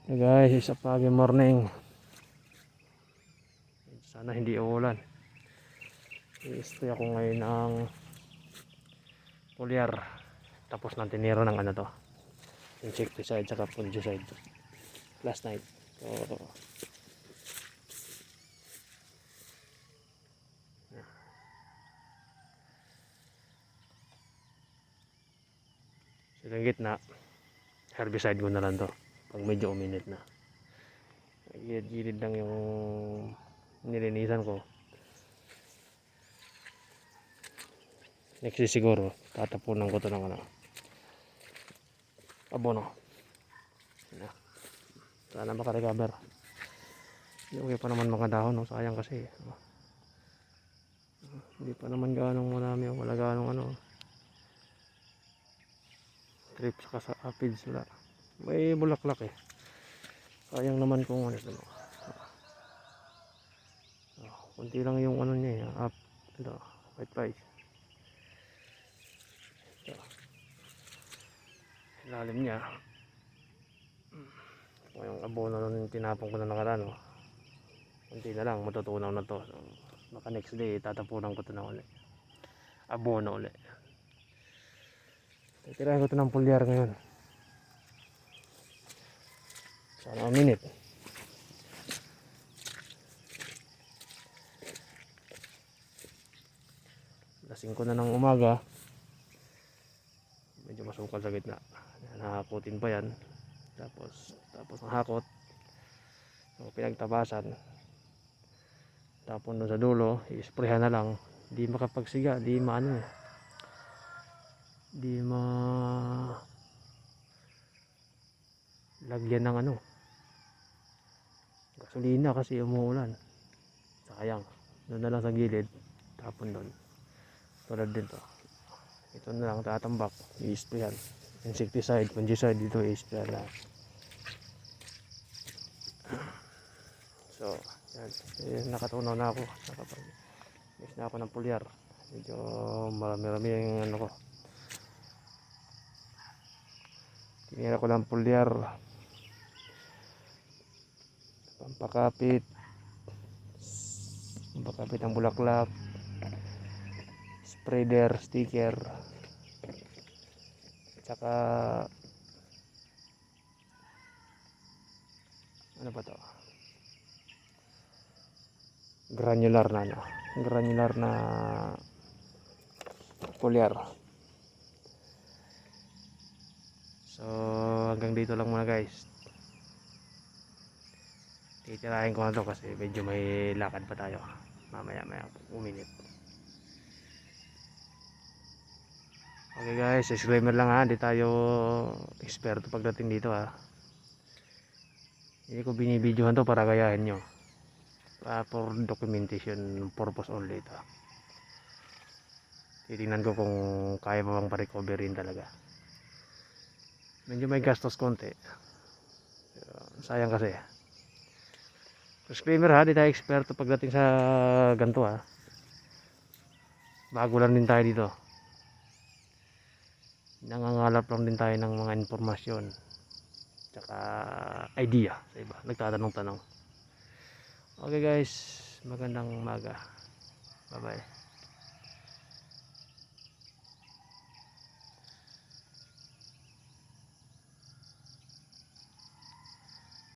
Hey guys, isa pagi morning. Sana hindi uulan. I-spray ako ngayon ng foliar. Tapos ng tiniro ng ano to, insecticide saka fungicide last night. So yung gitna, herbicide ko na lang to pag medyo uminit na. Gilid lang yung nilinisan ko. Next siguro tatapunan ko to ng ano, abono. Sana makarecover. Okay pa naman mga dahon, no? Sayang kasi hindi pa naman ganong marami, wala ganong ano, trip saka sa aphids wala. May bulaklak eh, sayang naman kung ano ito. Kunti lang yung ano niya up ito, white flies. Ilalim niya yung abono nung tinapon ko na nakaraan, no? Kunti na lang matutunaw na to. So, baka next day tatapunan ko to na ulit, abono ulit. Titirahin ko to ng foliar ngayon. Sana minute. Lasing ko na ng umaga, medyo masukal sa gitna, nahakutin pa yan. Tapos nahakot, so pinagtabasan, tapon doon sa dulo, i-sprayhan na lang. Di makapagsiga, di maano eh, di ma lagyan ng ano, gasolina kasi umuulan. Sayang, doon na lang sa gilid, tapon doon. Tulad din to, ito na lang tatambak, i-sprayan. Insecticide, fungicide dito, i-sprayan na. So yan, nakatunaw na ako, nakapag-mix na ako ng foliar. Medyo marami-rami yung ano ko, tinira ko lang foliar, pampakapit ang bulaklak, spreader, sticker, tsaka ano ba to, granular na foliar. So hanggang dito lang muna guys, titirahin ko na to kasi medyo may lakad pa tayo mamaya uminit. Okay guys, disclaimer lang ha, hindi tayo eksperto pagdating dito ha. Hindi ko binibidyohan to para gayahin nyo, for documentation purpose only ito. Titingnan ko kung kaya pa bang pa-recovery talaga. Medyo may gastos konti, sayang kasi. Disclaimer ha, di tayo eksperto pagdating sa ganito ha, bago lang din tayo dito, nangangalap lang din tayo ng mga informasyon tsaka idea sa iba, nagtatanong-tanong. Okay guys, magandang umaga, bye bye.